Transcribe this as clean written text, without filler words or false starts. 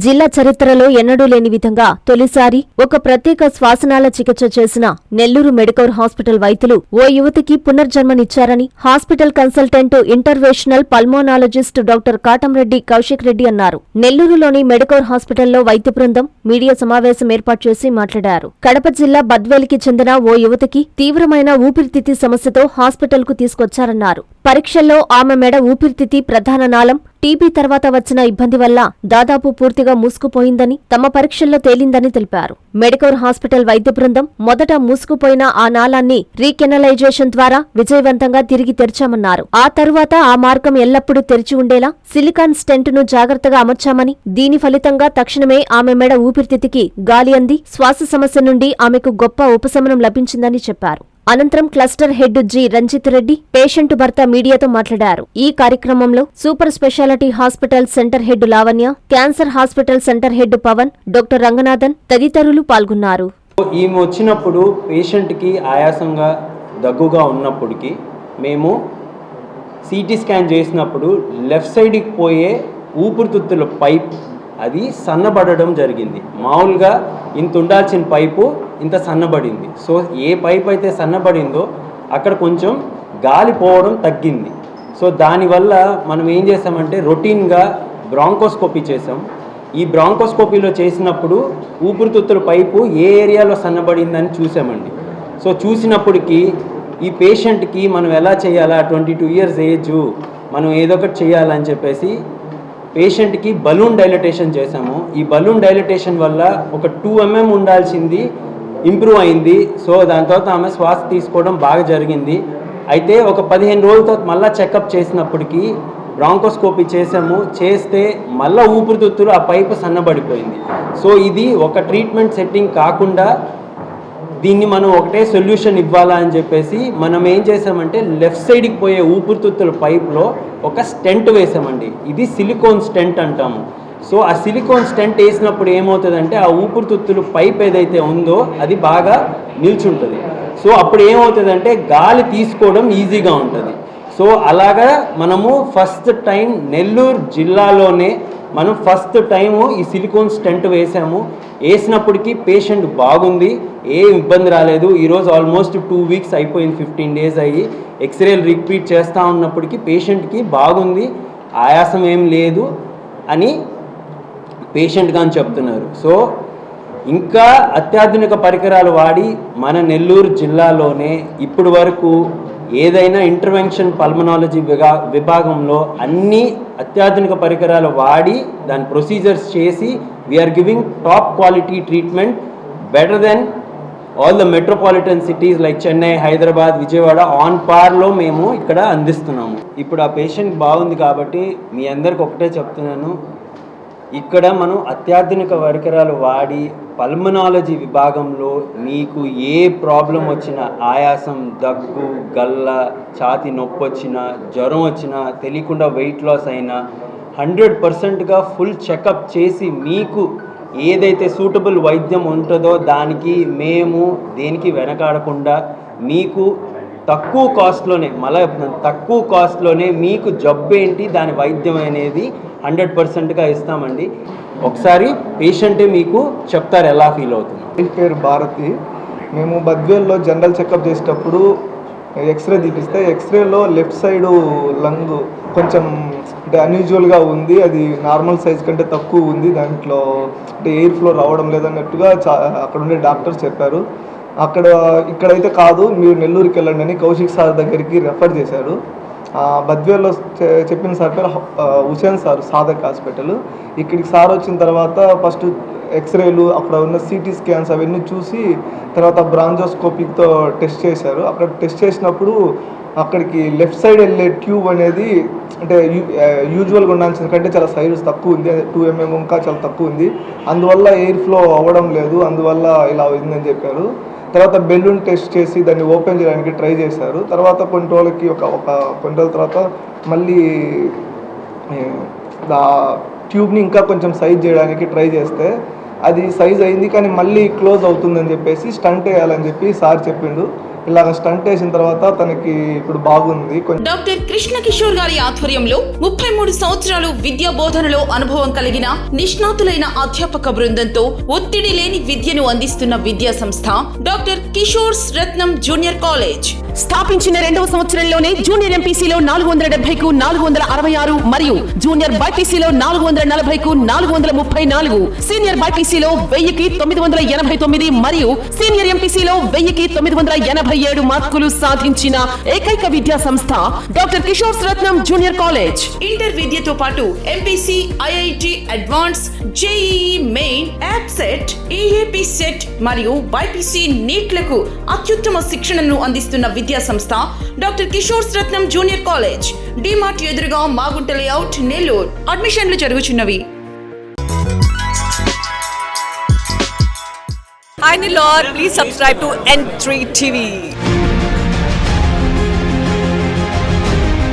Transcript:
జిల్లా చరిత్రలో ఎన్నడూ లేని విధంగా తొలిసారి ఒక ప్రత్యేక శ్వాసనాళ చికిత్స చేసిన నెల్లూరు మెడికవర్ హాస్పిటల్ వైద్యులు ఓ యువతికి పునర్జన్మనిచ్చారని hospital consultant interventional pulmonologist doctor Katamreddy Kaushik Reddy అన్నారు. నెల్లూరులోని మెడికవర్ హాస్పిటల్లో వైద్య బృందం మీడియా సమావేశం ఏర్పాటు చేసి మాట్లాడారు. కడప జిల్లా బద్వేలికి చెందిన ఓ యువతికి తీవ్రమైన ఊపిరితిత్తి సమస్యతో హాస్పిటల్కు తీసుకొచ్చారన్నారు. పరీక్షల్లో ఆమె మెడ ఊపిరితిత్తి ప్రధాన నాళం టీబీ తర్వాత వచ్చిన ఇబ్బంది వల్ల దాదాపు పూర్తిగా మూసుకుపోయిందని తమ పరీక్షల్లో తేలిందని తెలిపారు. మెడికవర్ హాస్పిటల్ వైద్య బృందం మొదట మూసుకుపోయిన ఆ నాళాన్ని రీకెనలైజేషన్ ద్వారా విజయవంతంగా తిరిగి తెరిచామన్నారు. ఆ తరువాత ఆ మార్గం ఎల్లప్పుడూ తెరిచి ఉండేలా సిలికాన్ స్టెంట్ ను జాగ్రత్తగా అమర్చామని, దీని ఫలితంగా తక్షణమే ఆమె మెడ ఊపిరితిత్తికి గాలి అంది శ్వాస సమస్య నుండి ఆమెకు గొప్ప ఉపశమనం లభించిందని చెప్పారు. అనంతరం cluster head G Ranjith Reddy, patient భర్త మీడియాతో మాట్లాడారు. ఈ కార్యక్రమంలో super speciality hospital centre head Lavanya, cancer hospital centre head Pavan, doctor Ranganathan తదితరులు పాల్గొన్నారు. ఈమె వచ్చినప్పుడు పేషెంట్కి ఆయాసంగా దగ్గుగా ఉన్నప్పటికీ మేము సిటీ స్కాన్ చేసినప్పుడు లెఫ్ట్ సైడ్కి పోయే ఊపిరితిత్తుల పైప్ అది సన్నబడడం జరిగింది. మామూలుగా ఇంత ఉండాల్సిన పైపు ఇంత సన్నబడింది. సో ఏ పైప్ అయితే సన్నబడిందో అక్కడ కొంచెం గాలి పోవడం తగ్గింది. సో దానివల్ల మనం ఏం చేసామంటే రొటీన్గా బ్రాంకోస్కోపీ చేసాం. ఈ బ్రాంకోస్కోపీలో చేసినప్పుడు ఊపిరితిత్తుల పైపు ఏ ఏరియాలో సన్నబడిందని చూసామండి. సో చూసినప్పటికీ ఈ పేషెంట్కి మనం ఎలా చేయాలా, 22 years ఏజ్, మనం ఏదో ఒకటి చేయాలని చెప్పేసి పేషెంట్కి బలూన్ డైలటేషన్ చేసాము. ఈ బలూన్ డైలటేషన్ వల్ల ఒక 2 mm ఉండాల్సింది ఇంప్రూవ్ అయింది. సో దాని తర్వాత ఆమె శ్వాస తీసుకోవడం బాగా జరిగింది. అయితే ఒక 15 రోజులతో మళ్ళీ చెకప్ చేసినప్పటికీ బ్రాంకోస్కోపీ చేస్తే మళ్ళీ ఊపిరితిత్తులు ఆ పైపు సన్నబడిపోయింది. సో ఇది ఒక ట్రీట్మెంట్ సెట్టింగ్ కాకుండా దీన్ని మనం ఒకటే సొల్యూషన్ ఇవ్వాలా అని చెప్పేసి మనం ఏం చేసామంటే లెఫ్ట్ సైడ్కి పోయే ఊపిరితిత్తుల పైప్లో ఒక స్టెంట్ వేసామండి. ఇది సిలికాన్ స్టెంట్ అంటాము. సో ఆ సిలికాన్ స్టెంట్ వేసినప్పుడు ఏమవుతుందంటే ఆ ఊపిరితిత్తులు పైప్ ఏదైతే ఉందో అది బాగా నిల్చుంటుంది. సో అప్పుడు ఏమవుతుందంటే గాలి తీసుకోవడం ఈజీగా ఉంటుంది. సో అలాగా మనము ఫస్ట్ టైం నెల్లూరు జిల్లాలోనే మనం ఫస్ట్ టైము ఈ సిలికాన్ స్టెంట్ వేసినప్పటికీ పేషెంట్ బాగుంది, ఏం ఇబ్బంది రాలేదు. ఈరోజు ఆల్మోస్ట్ 2 weeks అయిపోయింది, 15 days అయ్యి ఎక్స్రేలు రిపీట్ చేస్తూ ఉన్నప్పటికీ పేషెంట్కి బాగుంది, ఆయాసం ఏం లేదు అని పేషెంట్ కానీ చెప్తున్నారు. సో ఇంకా అత్యాధునిక పరికరాలు వాడి మన నెల్లూరు జిల్లాలోనే ఇప్పటి వరకు ఏదైనా ఇంటర్వెన్షన్ పల్మనాలజీ విభాగంలో అన్ని అత్యాధునిక పరికరాలు వాడి దాని ప్రొసీజర్స్ చేసి we are giving top quality treatment better than all the metropolitan cities like Chennai, Hyderabad, Vijayawada on పార్లో మేము ఇక్కడ అందిస్తున్నాము. ఇప్పుడు ఆ పేషెంట్ బాగుంది కాబట్టి మీ అందరికి ఒకటే చెప్తున్నాను, ఇక్కడ మనం అత్యాధునిక పరికరాలు వాడి పల్మనాలజీ విభాగంలో మీకు ఏ ప్రాబ్లం వచ్చినా, ఆయాసం, దగ్గు, గల్ల, ఛాతి నొప్పి వచ్చినా, జ్వరం వచ్చినా, తెలియకుండా వెయిట్ లాస్ అయినా 100%గా ఫుల్ చెకప్ చేసి మీకు ఏదైతే సూటబుల్ వైద్యం ఉంటుందో దానికి మేము దేనికి వెనకాడకుండా మీకు తక్కువ కాస్ట్లోనే మీకు జబ్బు ఏంటి దాని వైద్యం అనేది 100%గా ఇస్తామండి. ఒకసారి పేషెంటే మీకు చెప్తారు ఎలా ఫీల్ అవుతుంది. పేరు భారతి. మేము బద్వేల్లో జనరల్ చెకప్ చేసేటప్పుడు ఎక్స్రే తీపిస్తే ఎక్స్రేలో లెఫ్ట్ సైడు లంగ్ కొంచెం అంటే అన్యూజువల్గా ఉంది, అది నార్మల్ సైజ్ కంటే తక్కువ ఉంది, దాంట్లో అంటే ఎయిర్ ఫ్లో రావడం లేదన్నట్టుగా అక్కడ ఉండే డాక్టర్స్ చెప్పారు. ఇక్కడైతే కాదు, మీరు నెల్లూరుకి వెళ్ళండి అని కౌశిక్ సార్ దగ్గరికి రెఫర్ చేశారు. బద్వేల్లో చెప్పిన సార్ పేరు హుసేన్ సార్, సాధక్ హాస్పిటల్. ఇక్కడికి సార్ వచ్చిన తర్వాత ఫస్ట్ ఎక్స్రేలు, అక్కడ ఉన్న సిటీ స్కాన్స్ అవన్నీ చూసి తర్వాత బ్రాంజోస్కోపిక్తో టెస్ట్ చేశారు. అక్కడ టెస్ట్ చేసినప్పుడు అక్కడికి లెఫ్ట్ సైడ్ వెళ్ళే ట్యూబ్ అనేది అంటే యూజువల్గా ఉండాల్సిన కంటే చాలా సైజ్ తక్కువ ఉంది, 2 mm ఇంకా చాలా తక్కువ ఉంది, అందువల్ల ఎయిర్ ఫ్లో అవ్వడం లేదు, అందువల్ల ఇలా అయిందని చెప్పారు. తర్వాత బెలూన్ టెస్ట్ చేసి దాన్ని ఓపెన్ చేయడానికి ట్రై చేశారు. తర్వాత కొన్ని రోజులకి కొన్ని రోజుల తర్వాత మళ్ళీ ట్యూబ్ని ఇంకా కొంచెం సైజ్ చేయడానికి ట్రై చేస్తే అది సైజ్ అయింది కానీ మళ్ళీ క్లోజ్ అవుతుందని చెప్పేసి స్టంట్ వేయాలని చెప్పి సార్ చెప్పిండు. ఇలాగ స్టంట్ వేసిన తర్వాత తనకి ఇప్పుడు బాగుంది. డాక్టర్ కృష్ణ కిషోర్ గారి ఆధ్వర్యంలో 33 సంవత్సరాలు విద్యా బోధనలో అనుభవం కలిగిన నిష్ణాతులైన అధ్యాపక బృందంతో ఒత్తిడి లేని విద్యను అందిస్తున్న విద్యా సంస్థ డాక్టర్ కిషోర్స్ రత్నం జూనియర్ కాలేజ్. స్థాపించిన 2వ సంవత్సరంలోనే జూనియర్ ఎంపీసీలో 470కు 466 మరియు జూనియర్ బైపీసీలో 440కు 434, సీనియర్ బైపీసీలో 1000కి 989 మరియు సీనియర్ ఎంపీసీలో 1000కి 987 మార్కులు సాధించిన ఏకైక విద్యా సంస్థ డాక్టర్ కిషోర్ రత్నం జూనియర్ కాలేజ్. ఇంటర్ విద్యతో పాటు MPC, IIT advance, JEE main, app set, EAP set మరియు బైపీసీ నీట్లకు అత్యుత్తమ శిక్షణను అందిస్తున్న విద్యా సంస్థ డాక్టర్ కిషోర్ రత్నం జూనియర్ కాలేజ్. డిమార్ట్ ఎదురుగా మాగుంట లేఅవుట్, నెల్లూరు. అడ్మిషన్లు జరుగుచున్నవి. Hi Nilor, please subscribe to N3 TV.